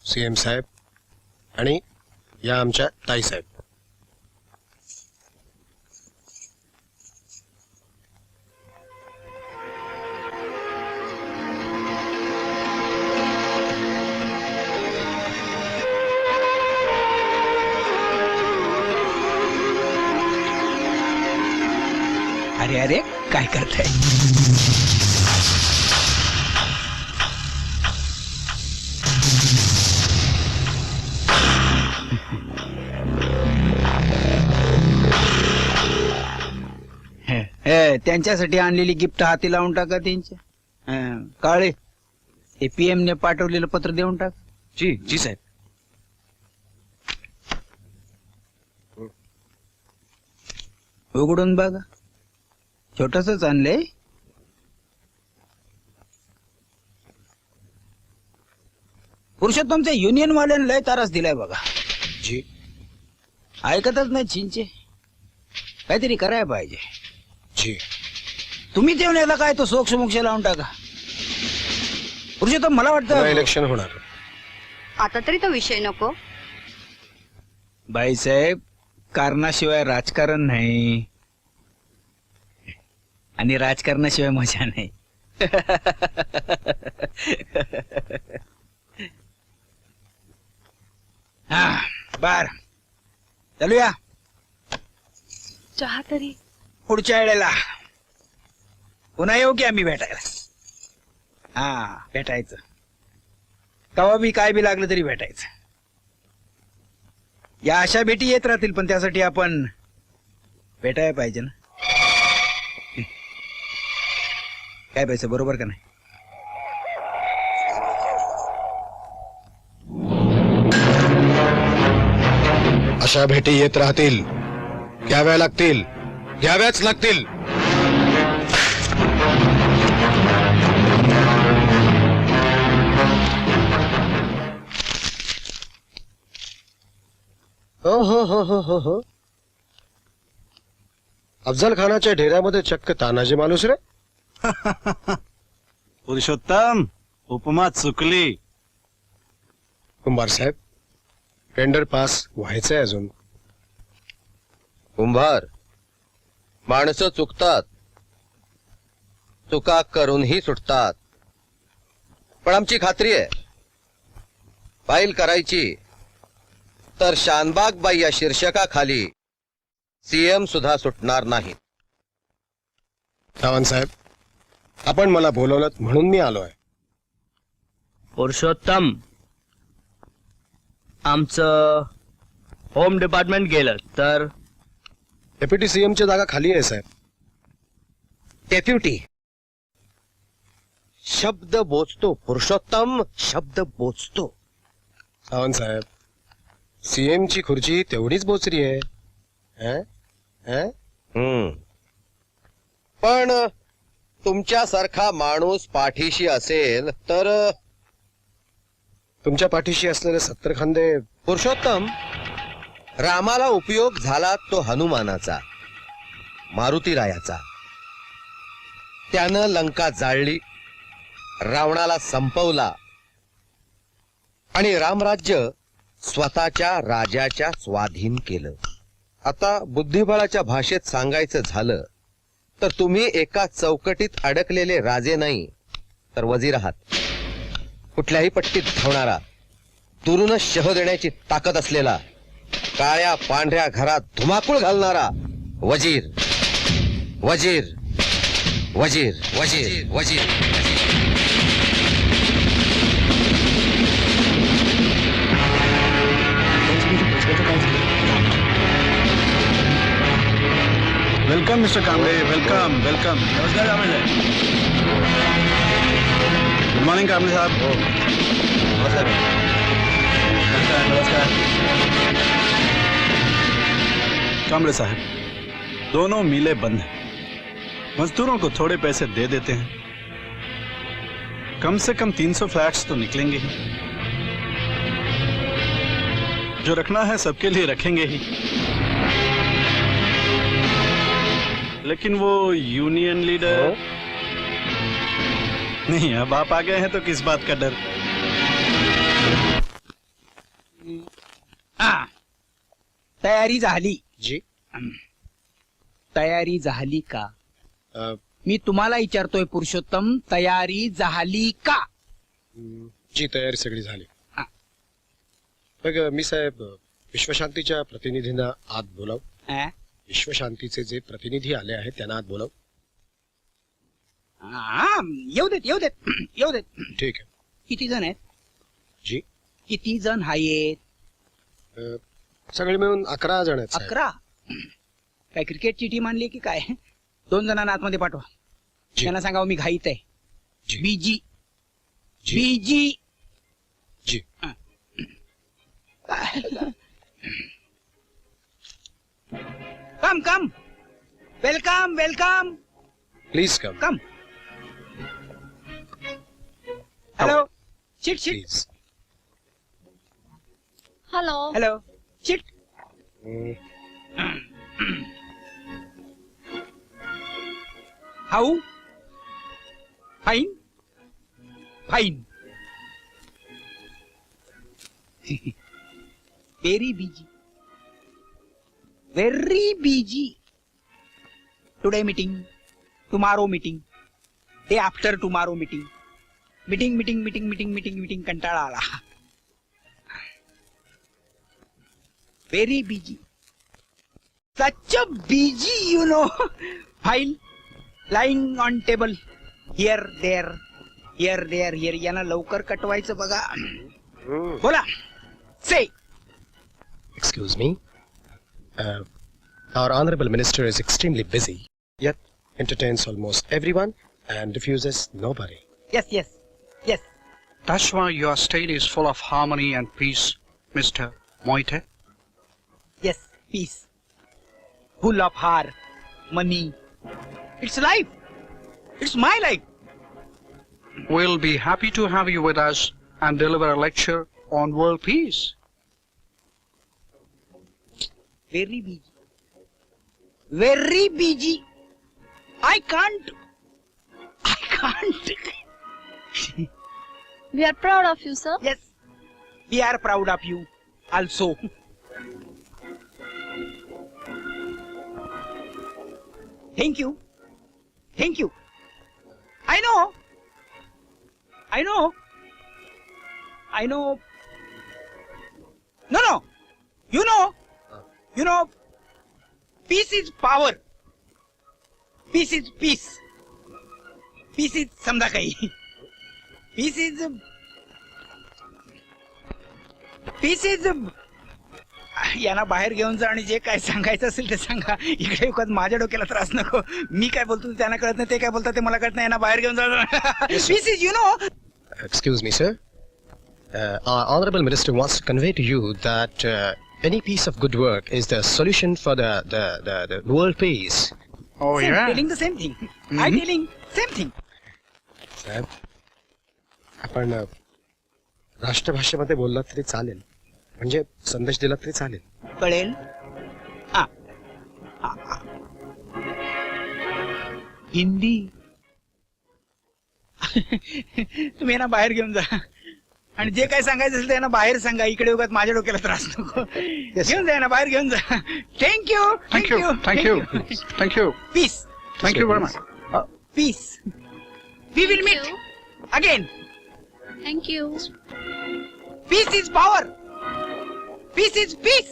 CM साहेब आणि या आमच्या ताई साहेब. अरे अरे काय करताय? त्यांच्यासाठी आणलेली गिफ्ट हाती लावून टाका त्यांच्या. काळे ते PM ने पाठवलेलं पत्र देऊन टाक. जी जी साहेब. उघडून बघा. छोटसच आणलंय. पुरुषोत्तमच्या युनियन वाल्यानं लय तारास दिलाय बघा. जी ऐकतच नाही चिंचे. काहीतरी करायला पाहिजे. जी तुम्ही देऊन याला काय तो सोक्ष मोक्ष लावून टाका. पुरुषोत्तम मला वाटतं इलेक्शन होणार. आता तरी तो विषय नको. बाईसाहेब कारणाशिवाय राजकारण नाही आणि राजकारणाशिवाय मजा नाही. हा बर चालूया. चहा तरी. पुढच्या वेळेला पुन्हा येऊ की आम्ही भेटायला. हा भेटायचं. कवा बी काय बी लागलं तरी भेटायचं. या अशा भेटी येत राहतील पण त्यासाठी आपण भेटायला पाहिजे ना. काय पाहिजे बरोबर का नाही? अशा भेटी येत राहतील. घ्याव्या लागतील. घ्याव्याच लागतील. हो हो हो हो हो हो. अफजल खानाच्या ढेऱ्यामध्ये चक्क तानाजी माणूस रे. पुरुषोत्तम उपमा चुकली. कुंभार साहेब टेंडर पास व्हायचंय अजून. कुंभार माणसं चुकतात, चुका करूनही सुटतात. पण आमची खात्री आहे फाईल करायची तर शानबाग बाई या शीर्षकाखाली सीएम सुद्धा सुटणार नाही. सावंत साहेब आपण मला बोलवलं म्हणून मी आलोय. पुरुषोत्तम आमचं होम डिपार्टमेंट गेलं तर डेप्युटी सीएमची जागा खाली आहे साहेब. डेप्युटी शब्द बोचतो पुरुषोत्तम, शब्द बोचतो. सावंत साहेब सीएमची खुर्ची तेवढीच बोचरी आहे. हैं? हैं? पण तुमच्यासारखा माणूस पाठीशी असेल तर. तुमच्या पाठीशी असलेले 70 खांदे. पुरुषोत्तम रामाला उपयोग झाला तो हनुमानाचा, मारुतीरायाचा. त्यानं लंका जाळली, रावणाला संपवला आणि रामराज्य स्वतःच्या राजाच्या स्वाधीन केलं. आता बुद्धिबळाच्या भाषेत सांगायचं झालं तर तुम्ही एका चौकटीत अडकलेले राजे नाही तर वजीर आहात. कुठल्याही पट्टीत धावणारा, दुरूनच शह देण्याची ताकद असलेला, काळ्या पांढऱ्या घरात धुमाकूळ घालणारा वजीर. वजीर वजीर वजीर वजीर. Welcome mister Kamble. Welcome welcome. नमस्कार कांबळे साहेब. गुड मॉर्निंग कांबळे साहब. नमस्कार नमस्कार. कांबळे साहब दोनों मिले बंद हैं. मजदूरों को थोड़े पैसे दे देते हैं. कम से कम 300 फ्लैट्स तो निकलेंगे ही. जो रखना है सबके लिए रखेंगे ही. लेकिन वो यूनियन लीडर. नहीं, अब आप आ गए हैं तो किस बात का डर. तयारी झाली. जी तयारी झाली का? अ, मी तुम्हाला विचारतोय पुरुषोत्तम, तयारी झाली का? जी तयारी सगळी झाली. हा. मग मी साहेब विश्वशांतीच्या प्रतिनिधींना आत बोलाव. अं? विश्वशांतीचे जे प्रतिनिधी आले आहेत त्यांना आत बोलाव. हा, येऊ देत येऊ देत येऊ देत. ठीक आहे. किती जण आहेत? जी किती जण आहेत? सगळे मिळून 11 जण आहेत साहेब. 11. काय क्रिकेटची टीम आणली की काय? 2 जणांना आतमध्ये पाठवा. जी. त्यांना सांगावं मी घाईत आहे. जी. बीजी जी. बीजी. जी come come. Welcome welcome. Please come. Come. Hello. Sit sit. Please. Hello. Hello. Sit. How. Fine. Fine. Very busy. Very busy. Today meeting, tomorrow meeting, day after tomorrow meeting. Meeting meeting meeting meeting meeting meeting कंटाळा आला. Very busy. Such a busy you know. File lying on table. Here there here there here. यांना लवकर कटवायचं बघा. बोला. से. Excuse me. Our honorable minister is extremely busy, yet entertains almost everyone and refuses nobody. Yes, yes, yes. That's why your state is full of harmony and peace, Mr. Moite. Yes, peace. Full of heart, money. It's life. It's my life. We'll be happy to have you with us and deliver a lecture on world peace. Very busy. Very busy. I can't. We are proud of you, sir. Yes, we are proud of you also. Thank you. Thank you. I know. I know. I know. No, no. You know. You know. Peace is power. Peace is peace. Peace is समजा काही. Peace is. Peace is. यांना बाहेर घेऊन जा आणि जे काय सांगायचं असेल ते सांगा. इकडे युगात माझ्या डोक्याला त्रास नको. मी काय बोलतो ते त्यांना कळत नाही, ते काय बोलतात ते मला कळत नाही. यांना बाहेर घेऊन जा. Peace is, you know. Excuse me, sir. Our honorable minister wants to convey to you that any piece of good work is the solution for the world peace. Oh, Same, yeah. telling the same thing. I'm telling same thing. साहेब, आपण राष्ट्रभाषेमध्ये बोललात तरी चालेल, म्हणजे संदेश दिला तरी चालेल. कळेल. हा. हा, हा. हिंदी. तुम्ही यांना बाहेर घेऊन जा आणि जे काय सांगायचं असेल ते यांना बाहेर सांगा. इकडे उगाच माझ्या डोक्याला त्रास नको. घेऊन जा यांना बाहेर घेऊन जा. Thank you. Thank you. Thank you. Thank you. Piece. Thank you very much. Piece. We will Thank meet you. Again. Thank you. Piece is power. Piece is peace.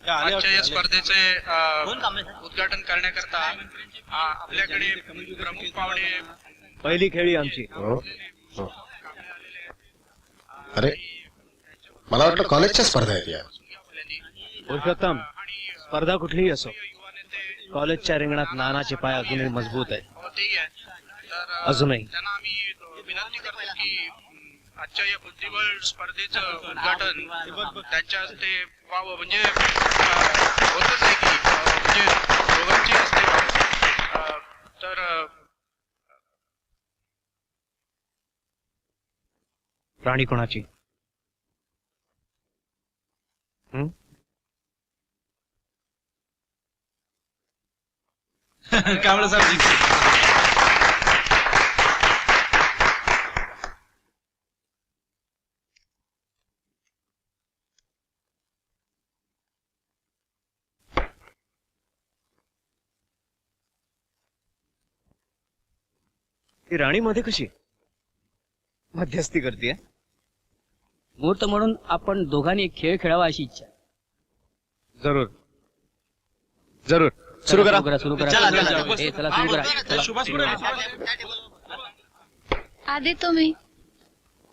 आजच्या या स्पर्धेचे उद्घाटन करण्याकरता आपल्याकडे प्रमुख पाहुणे पहिली खेळी आमची. अरे, मला वाटलं कॉलेजच्या स्पर्धा आहेत या. पुरुषोत्तम, स्पर्धा कुठलीही असो, कॉलेजच्या रिंगणात नानाचे पाय अजूनही मजबूत आहे. अजूनही. त्यांना आम्ही विनंती करतो की आजच्या या बुद्धिबळ स्पर्धेचं उद्घाटन त्यांच्या हस्ते व्हावं. म्हणजे होतच आहे की म्हणजे दोघांची हस्ते व्हावं. तर राणी कोणाची? कांबळे साहेब. ती राणी मध्ये कशी मध्यस्थी करते? मुहूर्त म्हणून आपण दोघांनी एक खेळ खेळावा अशी इच्छा. जरूर जरूर सुरू करा. सुरू करा. ए, चला सुरू करा. आधी तुम्ही.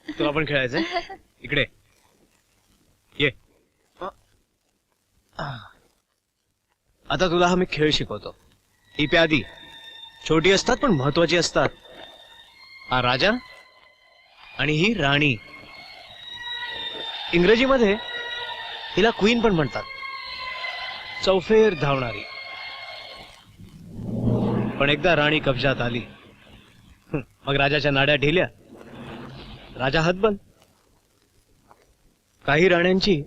तुला पण खेळायचंय? इकडे ये. आता तुला हा मी खेळ शिकवतो. ही प्यादी छोटी असतात पण महत्वाची असतात. हा राजा आणि ही राणी. इंग्रजीमध्ये हिला क्वीन पण म्हणतात. चौफेर धावणारी. पण एकदा राणी कब्जात आली मग राजाच्या नाड्या ढिल्या. राजा हतबल. काही राण्यांची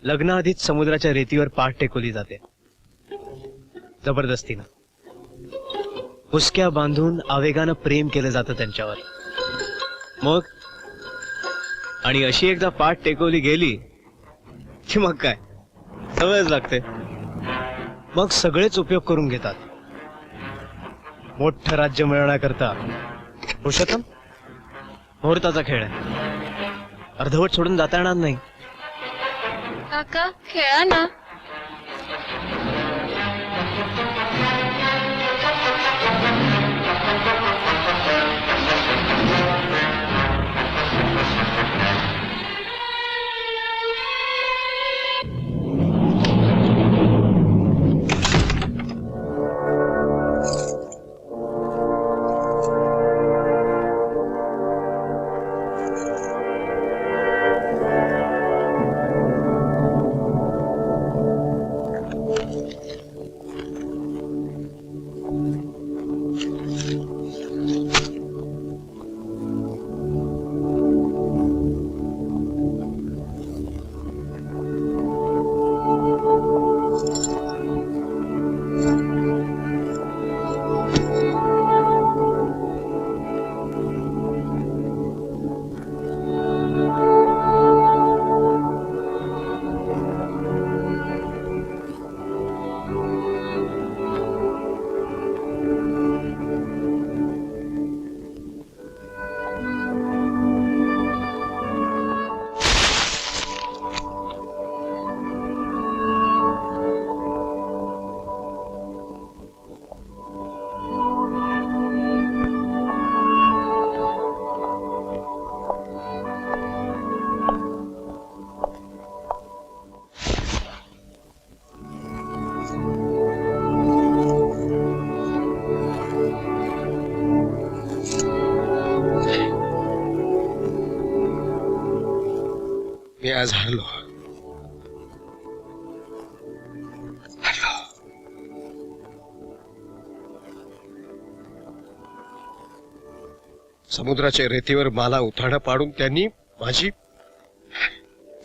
लग्नाआधीच समुद्राच्या रेतीवर पाठ टेकवली जाते जबरदस्तीनं. हुसक्या बांधून आवेगानं प्रेम केलं जातं त्यांच्यावर. मग आणि अशी एकदा पाठ टेकवली गेली की मग काय सवयच लागते. मग सगळेच उपयोग करून घेतात. मोठं राज्य मिळवण्याकरता पुरुषोत्तम मुहूर्ताचा खेळ आहे. अर्धवट सोडून जाता येणार नाही. काका खेळा ना. मी आज हरलो. समुद्राच्या रेतीवर मला उथाणं पाडून त्यांनी माझी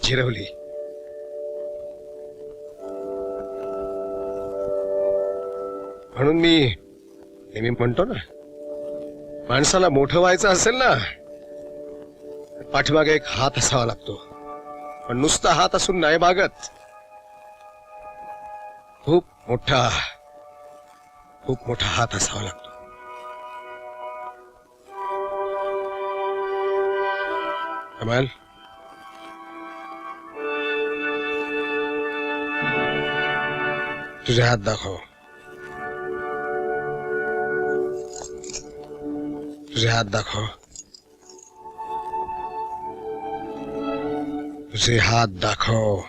जिरवली. म्हणून मी नेहमी म्हणतो ना, माणसाला मोठं व्हायचं असेल ना, पाठीमागे एक हात असावा लागतो. पण नुसता हात असून नाही भागत. खूप मोठा हात असावा लागतो. कमाल, तुझे हात दाखव. तुझे हात दाखव. तुझे हात दाखव.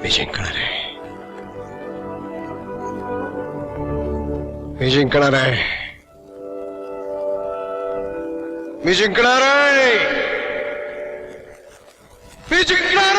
मी जिंकणार आहे. मी जिंकणार आहे. मी जिंकणार आहे. मी जिंकणार